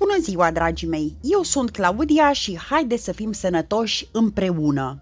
Bună ziua, dragii mei! Eu sunt Claudia și haideți să fim sănătoși împreună!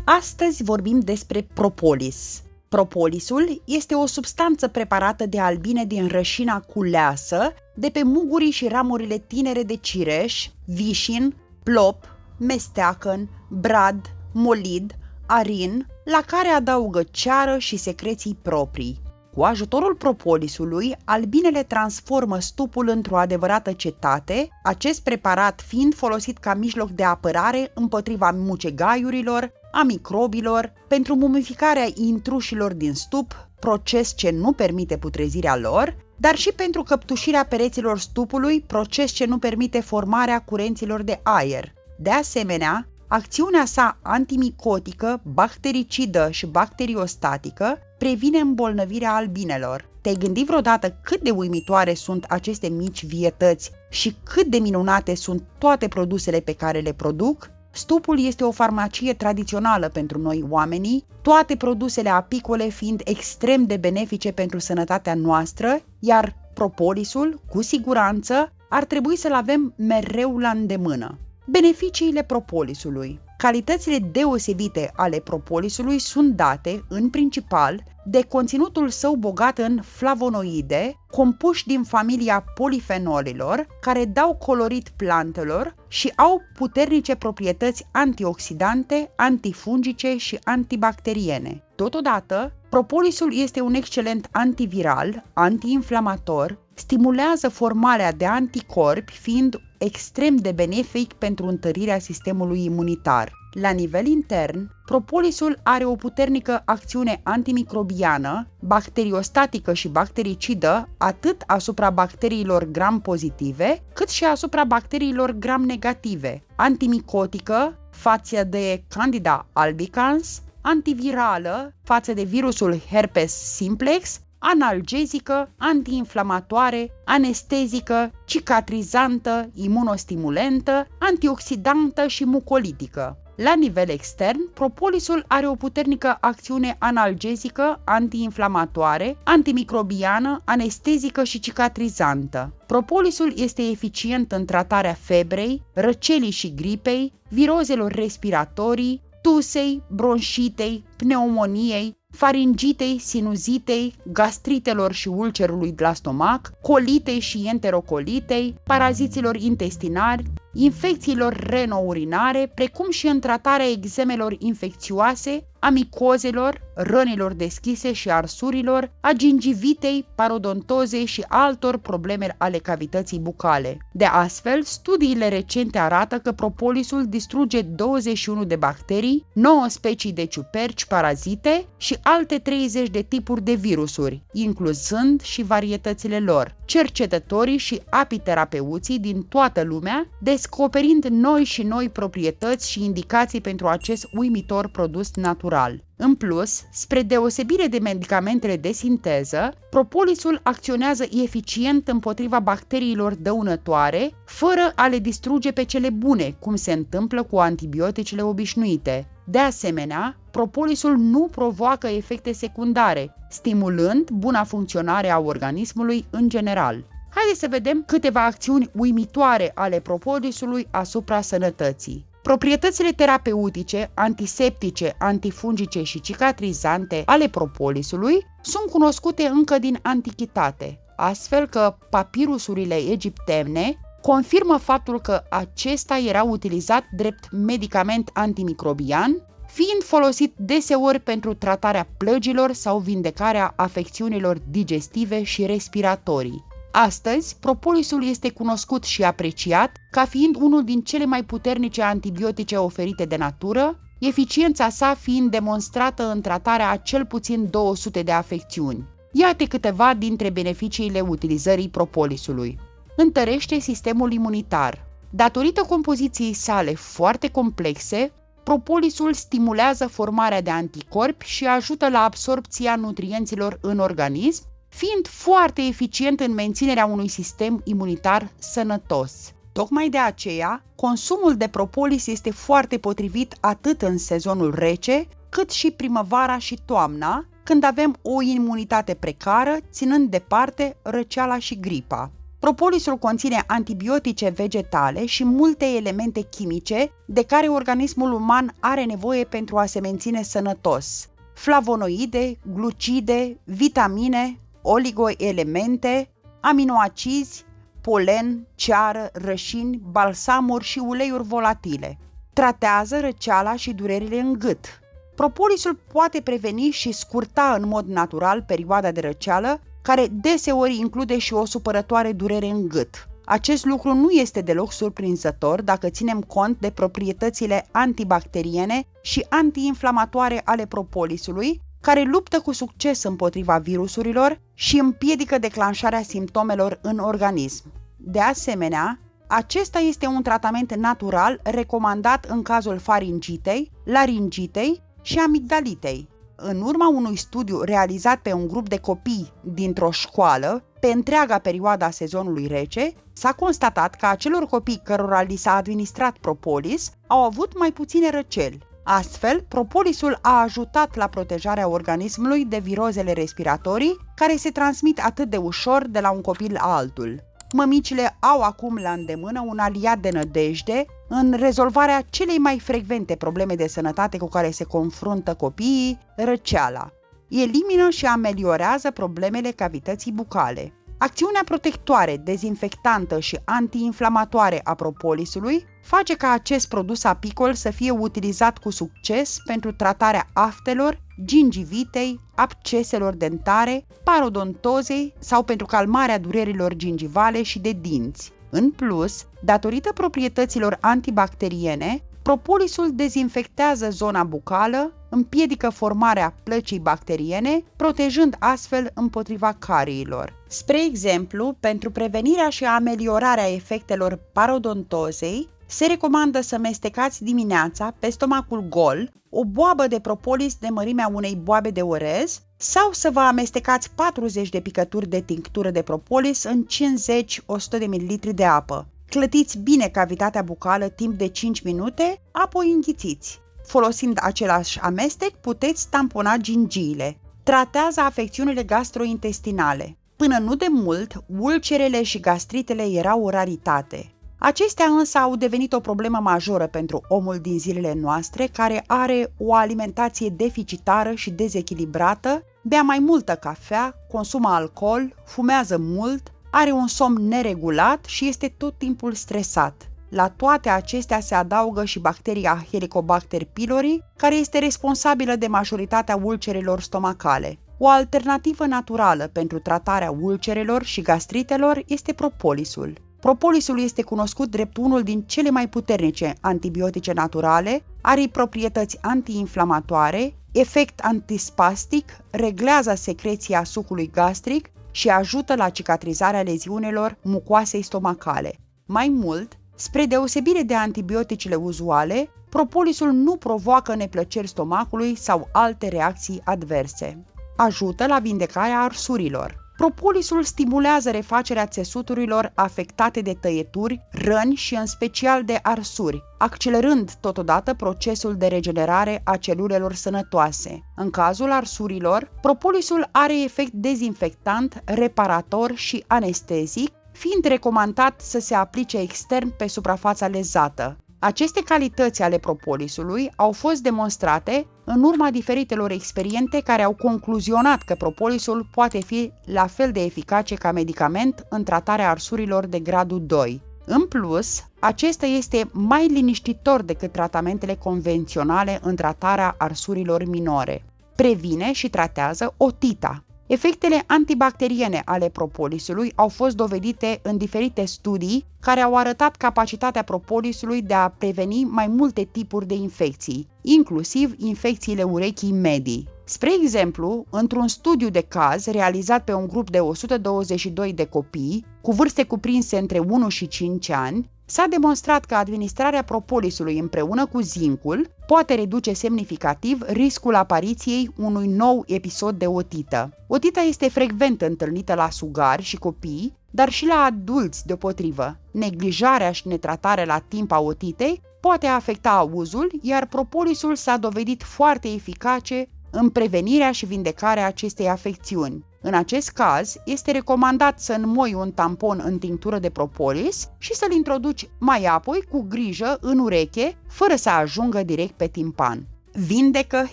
Astăzi vorbim despre propolis. Propolisul este o substanță preparată de albine din rășina culeasă de pe mugurii și ramurile tinere de cireș, vișin, plop, mesteacăn, brad, molid, arin, la care adaugă ceară și secreții proprii. Cu ajutorul propolisului, albinele transformă stupul într-o adevărată cetate, acest preparat fiind folosit ca mijloc de apărare împotriva mucegaiurilor, a microbilor, pentru mumificarea intrușilor din stup, proces ce nu permite putrezirea lor, dar și pentru căptușirea pereților stupului, proces ce nu permite formarea curenților de aer. De asemenea, acțiunea sa antimicotică, bactericidă și bacteriostatică previne îmbolnăvirea albinelor. Te-ai gândit vreodată cât de uimitoare sunt aceste mici vietăți și cât de minunate sunt toate produsele pe care le produc? Stupul este o farmacie tradițională pentru noi oamenii, toate produsele apicole fiind extrem de benefice pentru sănătatea noastră, iar propolisul, cu siguranță, ar trebui să-l avem mereu la îndemână. Beneficiile propolisului. Calitățile deosebite ale propolisului sunt date, în principal, de conținutul său bogat în flavonoide, compuși din familia polifenolilor, care dau colorit plantelor și au puternice proprietăți antioxidante, antifungice și antibacteriene. Totodată, propolisul este un excelent antiviral, antiinflamator, stimulează formarea de anticorpi, fiind extrem de benefic pentru întărirea sistemului imunitar. La nivel intern, propolisul are o puternică acțiune antimicrobiană, bacteriostatică și bactericidă, atât asupra bacteriilor gram-pozitive, cât și asupra bacteriilor gram-negative, antimicotică față de Candida albicans, antivirală față de virusul herpes simplex, analgezică, antiinflamatoare, anestezică, cicatrizantă, imunostimulentă, antioxidantă și mucolitică. La nivel extern, propolisul are o puternică acțiune analgezică, antiinflamatoare, antimicrobiană, anestezică și cicatrizantă. Propolisul este eficient în tratarea febrei, răcelii și gripei, virozelor respiratorii, tusei, bronșitei, pneumoniei, faringitei, sinuzitei, gastritelor și ulcerului la stomac, colitei și enterocolitei, paraziților intestinari, infecțiilor reno-urinare, precum și în tratarea eczemelor infecțioase, a micozelor, rănilor deschise și arsurilor, a gingivitei, parodontozei și altor probleme ale cavității bucale. De astfel, studiile recente arată că propolisul distruge 21 de bacterii, 9 specii de ciuperci parazite și alte 30 de tipuri de virusuri, incluzând și varietățile lor. Cercetătorii și apiterapeuții din toată lumea descoperind noi și noi proprietăți și indicații pentru acest uimitor produs natural. În plus, spre deosebire de medicamentele de sinteză, propolisul acționează eficient împotriva bacteriilor dăunătoare, fără a le distruge pe cele bune, cum se întâmplă cu antibioticele obișnuite. De asemenea, propolisul nu provoacă efecte secundare, stimulând buna funcționare a organismului în general. Haideți să vedem câteva acțiuni uimitoare ale propolisului asupra sănătății. Proprietățile terapeutice, antiseptice, antifungice și cicatrizante ale propolisului sunt cunoscute încă din antichitate, astfel că papirusurile egiptene confirmă faptul că acesta era utilizat drept medicament antimicrobian, fiind folosit deseori pentru tratarea plăgilor sau vindecarea afecțiunilor digestive și respiratorii. Astăzi, propolisul este cunoscut și apreciat ca fiind unul din cele mai puternice antibiotice oferite de natură, eficiența sa fiind demonstrată în tratarea a cel puțin 200 de afecțiuni. Iată câteva dintre beneficiile utilizării propolisului. Întărește sistemul imunitar. Datorită compoziției sale foarte complexe, propolisul stimulează formarea de anticorpi și ajută la absorbția nutrienților în organism, fiind foarte eficient în menținerea unui sistem imunitar sănătos. Tocmai de aceea, consumul de propolis este foarte potrivit atât în sezonul rece, cât și primăvara și toamna, când avem o imunitate precară, ținând departe răceala și gripa. Propolisul conține antibiotice vegetale și multe elemente chimice de care organismul uman are nevoie pentru a se menține sănătos. Flavonoide, glucide, vitamine, oligoelemente, aminoacizi, polen, ceară, rășini, balsamuri și uleiuri volatile. Tratează răceala și durerile în gât. Propolisul poate preveni și scurta în mod natural perioada de răceală, care deseori include și o supărătoare durere în gât. Acest lucru nu este deloc surprinzător dacă ținem cont de proprietățile antibacteriene și antiinflamatoare ale propolisului, care luptă cu succes împotriva virusurilor și împiedică declanșarea simptomelor în organism. De asemenea, acesta este un tratament natural recomandat în cazul faringitei, laringitei și amigdalitei. În urma unui studiu realizat pe un grup de copii dintr-o școală, pe întreaga perioadă a sezonului rece, s-a constatat că acelor copii cărora li s-a administrat propolis au avut mai puține răceli. Astfel, propolisul a ajutat la protejarea organismului de virozele respiratorii, care se transmit atât de ușor de la un copil la altul. Mămicile au acum la îndemână un aliat de nădejde în rezolvarea celei mai frecvente probleme de sănătate cu care se confruntă copiii, răceala. Elimină și ameliorează problemele cavității bucale. Acțiunea protectoare, dezinfectantă și antiinflamatoare a propolisului face ca acest produs apicol să fie utilizat cu succes pentru tratarea aftelor, gingivitei, absceselor dentare, parodontozei sau pentru calmarea durerilor gingivale și de dinți. În plus, datorită proprietăților antibacteriene, propolisul dezinfectează zona bucală, împiedică formarea plăcii bacteriene, protejând astfel împotriva cariilor. Spre exemplu, pentru prevenirea și ameliorarea efectelor parodontozei, se recomandă să mestecați dimineața, pe stomacul gol, o boabă de propolis de mărimea unei boabe de orez sau să vă amestecați 40 de picături de tinctură de propolis în 50-100 de ml de apă. Clătiți bine cavitatea bucală timp de 5 minute, apoi înghițiți. Folosind același amestec, puteți tampona gingiile. Tratează afecțiunile gastrointestinale. Până nu de mult, ulcerele și gastritele erau o raritate. Acestea însă au devenit o problemă majoră pentru omul din zilele noastre, care are o alimentație deficitară și dezechilibrată, bea mai multă cafea, consumă alcool, fumează mult, are un somn neregulat și este tot timpul stresat. La toate acestea se adaugă și bacteria Helicobacter pylori, care este responsabilă de majoritatea ulcerelor stomacale. O alternativă naturală pentru tratarea ulcerelor și gastritelor este propolisul. Propolisul este cunoscut drept unul din cele mai puternice antibiotice naturale, are proprietăți antiinflamatoare, efect antispastic, reglează secreția sucului gastric și ajută la cicatrizarea leziunilor mucoasei stomacale. Mai mult, spre deosebire de antibioticele uzuale, propolisul nu provoacă neplăceri stomacului sau alte reacții adverse. Ajută la vindecarea arsurilor. Propolisul stimulează refacerea țesuturilor afectate de tăieturi, răni și în special de arsuri, accelerând totodată procesul de regenerare a celulelor sănătoase. În cazul arsurilor, propolisul are efect dezinfectant, reparator și anestezic, fiind recomandat să se aplice extern pe suprafața lezată. Aceste calități ale propolisului au fost demonstrate în urma diferitelor experimente care au concluzionat că propolisul poate fi la fel de eficace ca medicament în tratarea arsurilor de gradul 2. În plus, acesta este mai liniștitor decât tratamentele convenționale în tratarea arsurilor minore. Previne și tratează otita. Efectele antibacteriene ale propolisului au fost dovedite în diferite studii care au arătat capacitatea propolisului de a preveni mai multe tipuri de infecții, inclusiv infecțiile urechii medii. Spre exemplu, într-un studiu de caz realizat pe un grup de 122 de copii cu vârste cuprinse între 1 și 5 ani, s-a demonstrat că administrarea propolisului împreună cu zincul poate reduce semnificativ riscul apariției unui nou episod de otită. Otita este frecvent întâlnită la sugari și copii, dar și la adulți deopotrivă. Neglijarea și netratarea la timp a otitei poate afecta auzul, iar propolisul s-a dovedit foarte eficace în prevenirea și vindecarea acestei afecțiuni. În acest caz, este recomandat să înmoi un tampon în tinctură de propolis și să-l introduci mai apoi cu grijă în ureche, fără să ajungă direct pe timpan. Vindecă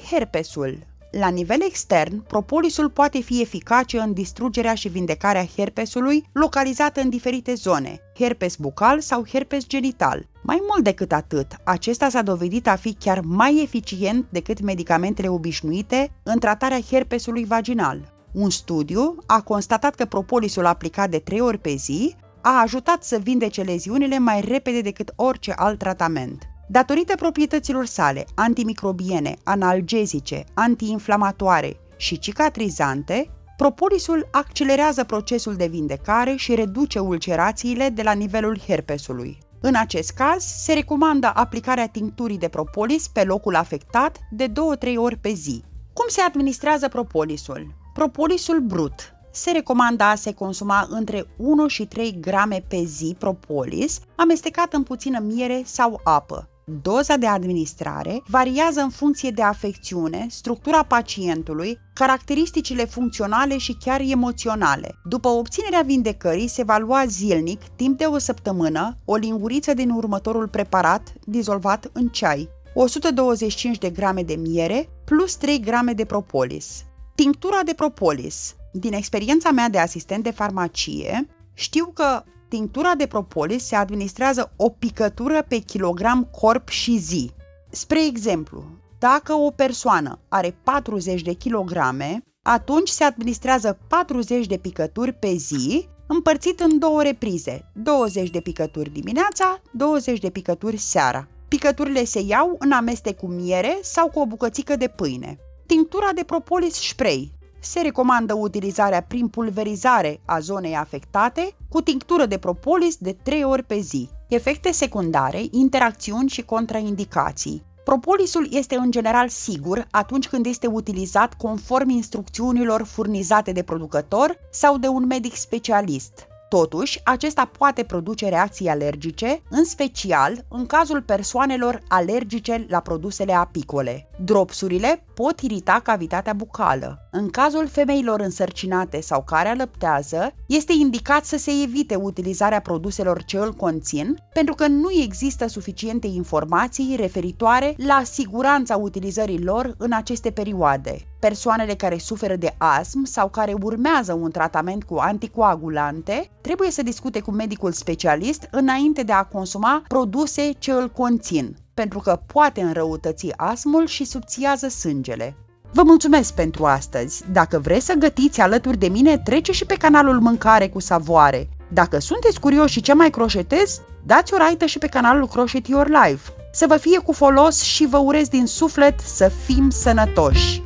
herpesul. La nivel extern, propolisul poate fi eficace în distrugerea și vindecarea herpesului localizat în diferite zone, herpes bucal sau herpes genital. Mai mult decât atât, acesta s-a dovedit a fi chiar mai eficient decât medicamentele obișnuite în tratarea herpesului vaginal. Un studiu a constatat că propolisul aplicat de 3 ori pe zi a ajutat să vindece leziunile mai repede decât orice alt tratament. Datorită proprietăților sale antimicrobiene, analgezice, antiinflamatoare și cicatrizante, propolisul accelerează procesul de vindecare și reduce ulcerațiile de la nivelul herpesului. În acest caz, se recomandă aplicarea tincturii de propolis pe locul afectat de 2-3 ori pe zi. Cum se administrează propolisul? Propolisul brut. Se recomandă a se consuma între 1 și 3 grame pe zi propolis, amestecat în puțină miere sau apă. Doza de administrare variază în funcție de afecțiune, structura pacientului, caracteristicile funcționale și chiar emoționale. După obținerea vindecării, se va lua zilnic, timp de o săptămână, o linguriță din următorul preparat dizolvat în ceai, 125 de grame de miere plus 3 grame de propolis. Tinctura de propolis. Din experiența mea de asistent de farmacie, știu că tinctura de propolis se administrează o picătură pe kilogram corp și zi. Spre exemplu, dacă o persoană are 40 de kilograme, atunci se administrează 40 de picături pe zi, împărțit în 2 reprize, 20 de picături dimineața, 20 de picături seara. Picăturile se iau în amestec cu miere sau cu o bucățică de pâine. Tinctura de propolis spray. Se recomandă utilizarea prin pulverizare a zonei afectate cu tinctură de propolis de 3 ori pe zi. Efecte secundare, interacțiuni și contraindicații. Propolisul este în general sigur atunci când este utilizat conform instrucțiunilor furnizate de producător sau de un medic specialist. Totuși, acesta poate produce reacții alergice, în special în cazul persoanelor alergice la produsele apicole. Dropsurile pot irita cavitatea bucală. În cazul femeilor însărcinate sau care alăptează, este indicat să se evite utilizarea produselor ce îl conțin, pentru că nu există suficiente informații referitoare la siguranța utilizării lor în aceste perioade. Persoanele care suferă de astm sau care urmează un tratament cu anticoagulante trebuie să discute cu medicul specialist înainte de a consuma produse ce îl conțin, pentru că poate înrăutăți astmul și subțiază sângele. Vă mulțumesc pentru astăzi! Dacă vreți să gătiți alături de mine, trece și pe canalul Mâncare cu Savoare. Dacă sunteți curioși și ce mai croșetez, dați o raită și pe canalul Crochet Your Life. Să vă fie cu folos și vă urez din suflet să fim sănătoși!